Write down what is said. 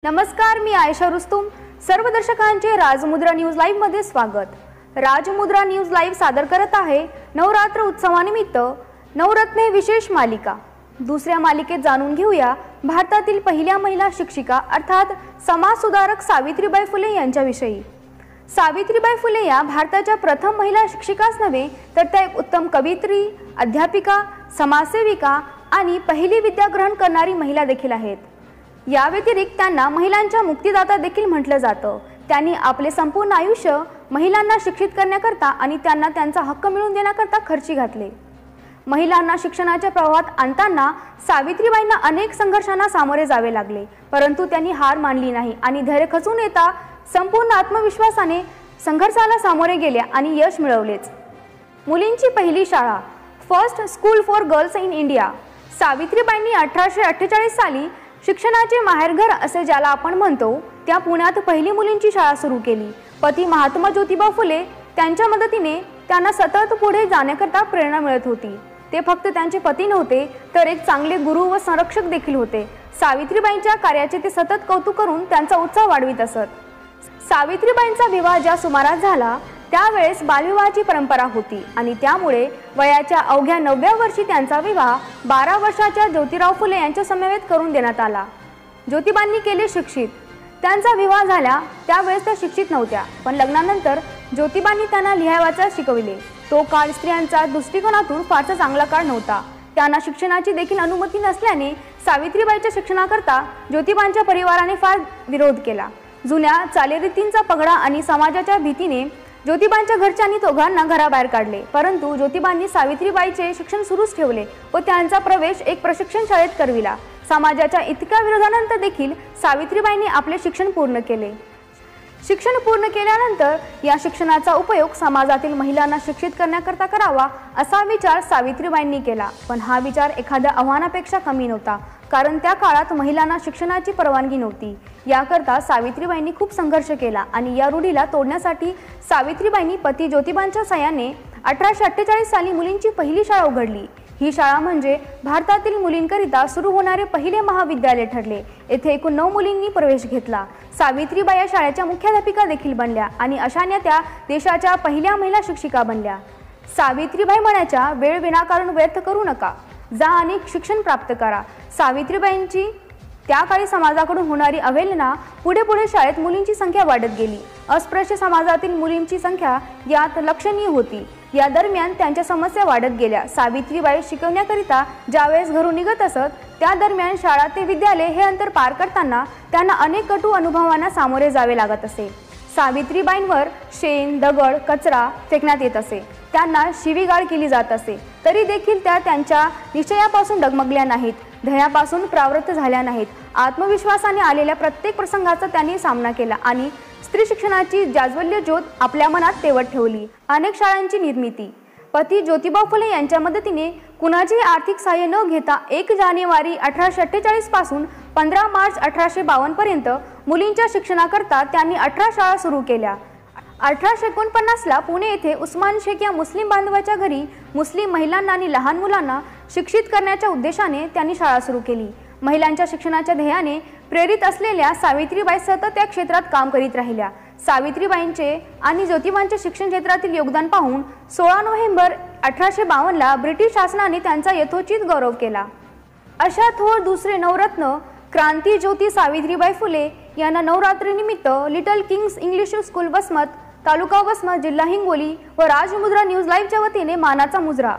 नमस्कार, मी आयशा रुस्तुम. सर्व दर्शकांचे राजमुद्रा news live मध्ये स्वागत. राजमुद्रा न्यूज लाईव्ह सादर करत आहे नवरात्र उत्सवानिमित्त नवरत्ने विशेष मालिका. दुसऱ्या मालिकेत जाणून घेऊया भारतातील पहिल्या महिला शिक्षिका अर्थात समाजसुधारक सावित्रीबाई फुले यांच्याविषयी. सावित्रीबाई फुले या भारताच्या प्रथम महिला शिक्षिकाच नव्हे तर त्या एक उत्तम कवयित्री, अध्यापिका, समाजसेविका आणि पहिली विद्याग्रहण करणारी महिला देखील आहेत. या व्यतिरिक्त त्यांना महिलांच्या मुक्तिदाता देखील म्हटलं जातं. त्यांनी आपले संपूर्ण आयुष्य महिलांना शिक्षित करण्याकरता आणि त्यांना त्यांचा हक्क मिळवून देण्याकरता खर्ची घातले. महिलांना शिक्षणाच्या प्रवाहात आणताना सावित्रीबाईंना अनेक संघर्षांना सामोरे जावे लागले, परंतु त्यांनी हार मानली नाही आणि धैर्य खचून येता संपूर्ण आत्मविश्वासाने संघर्षाला सामोरे गेल्या आणि यश मिळवलेच. मुलींची पहिली शाळा, first school for girls in India. सावित्रीबाईंनी 1848 साली शिक्षणाचे माहेरघर असे ज्याला आपण म्हणतो त्या पुण्यात पहिली मुलींची शाळा सुरू केली. पती महात्मा ज्योतिबा फुले त्यांच्या मदतीने त्यांना सतत पुढे जाण्याकरता प्रेरणा मिळत होती. ते फक्त त्यांचे पती नव्हते तर एक चांगले गुरु व संरक्षक देखील होते. सावित्रीबाईंच्या कार्याचे ते सतत कौतुक करून त्यांचा उत्साह वाढवित असत. सावित्रीबाईंचा विवाह ज्या सुमारास झाला त्यावेळेस बालविवाहाची परंपरा होती आणि त्यामुळे वयाच्या अवघ्या 9व्या वर्षी त्यांचा विवाह 12 वर्षाच्या ज्योतिराव फुले यांच्या समवेत करून देण्यात आला. ज्योतिबांनी केले शिक्षित. त्यांचा विवाह झाला त्यावेळेस त्या शिक्षित नव्हत्या, पण लग्नानंतर ज्योतिबांनी त्यांना लिहायवाचा शिकविले. तो काळ स्त्रियांचा दृष्टिकोनातून फारसा चांगला काळ नव्हता. त्यांना शिक्षणाची देखील अनुमती नसल्याने सावित्रीबाईच्या शिक्षणाकरता ज्योतिबांच्या परिवाराने फार विरोध केला. जुन्या चालीरीतींचा पगडा आणि समाजाच्या भीतीने ज्योतिबांच्या घरच्यांनी दोघांना घराबाहेर काढले, परंतु ज्योतिबांनी सावित्रीबाईचे शिक्षण सुरूच ठेवले व त्यांचा प्रवेश एक प्रशिक्षण शाळेत करविला. समाजाच्या इतक्या विरोधानंतर देखील सावित्रीबाईंनी आपले शिक्षण पूर्ण केले. शिक्षण पूर्ण केल्यानंतर या शिक्षणाचा उपयोग समाजातील महिलांना शिक्षित करण्याकरता करावा असा विचार सावित्रीबाईंनी केला. पण हा विचार एखाद्या आव्हानापेक्षा कमी नव्हता, कारण त्या काळात महिलांना शिक्षणाची परवानगी नव्हती. याकरता सावित्रीबाईंनी खूप संघर्ष केला आणि या रूढीला तोडण्यासाठी सावित्रीबाईंनी पती ज्योतिबांच्या साहाय्याने 1848 साली मुलींची पहिली शाळा उघडली. ही शाळा म्हणजे भारतातील मुलींकरिता सुरू होणारे पहिले महाविद्यालय ठरले. येथे एकूण 9 मुलींनी प्रवेश घेतला. सावित्रीबाई या शाळेच्या मुख्याध्यापिका देखील बनल्या आणि अशाने त्या देशाच्या पहिल्या महिला शिक्षिका बनल्या. सावित्रीबाई म्हणायच्या, वेळ विनाकारण व्यर्थ करू नका, जा आणि शिक्षण प्राप्त करा. सावित्रीबाईंची त्या काळी समाजाकडून होणारी अवहेलना पुढे पुढे शाळेत मुलींची संख्या वाढत गेली. अस्पृश्य समाजातील मुलींची संख्या यात लक्षणीय होती. या दरम्यान त्यांच्या समस्या वाढत गेल्या. सावित्रीबाई शिकवण्याकरिता ज्यावेळेस घरून निघत असत त्या दरम्यान शाळा ते विद्यालय हे अंतर पार करताना त्यांना अनेक कटू अनुभवांना सामोरे जावे लागत असे. सावित्रीबाईंवर शेण, दगड, कचरा फेकण्यात येत असे. त्यांना शिवीगाळ केली जात असे, तरी देखील त्या त्यांच्या निश्चयापासून डगमगल्या नाहीत, ध्येयापासून प्रावृत्त झाल्या नाहीत. आत्मविश्वासाने आलेल्या प्रत्येक प्रसंगाचा त्यांनी सामना केला आणि स्त्री शिक्षणाची जाज्वल्य ज्योत आपल्या मनात तेवत ठेवली. अनेक शाळांची निर्मिती. पती ज्योतिबा फुले यांच्या मदतीने कुणाचेही आर्थिक सहाय्य न घेता 1 जानेवारी 1848 पासून 15 मार्च 1852 पर्यंत मुलींच्या शिक्षणाकरता त्यांनी 18 शाळा सुरू केल्या. 1849ला पुणे येथे उस्मान शेख या मुस्लिम बांधवाच्या घरी मुस्लिम महिलांना आणि लहान मुलांना शिक्षित करण्याच्या उद्देशाने त्यांनी शाळा सुरू केली. महिलांच्या शिक्षणाच्या ध्येयाने प्रेरित असलेल्या सावित्रीबाई सतत त्या क्षेत्रात काम करीत राहिल्या. सावित्रीबाईंचे आणि ज्योतिबांच्या शिक्षण क्षेत्रातील योगदान पाहून 16 नोव्हेंबर 1852ला ब्रिटिश शासनाने त्यांचा यथोचित गौरव केला. अशा थोर दुसरे नवरत्न क्रांती ज्योती सावित्रीबाई फुले यांना नवरात्रीनिमित्त little kings English school Vasmat, तालुका वसमत, जिल्हा हिंगोली व राजमुद्रा न्यूज लाईव्हच्या वतीने मानाचा मुजरा.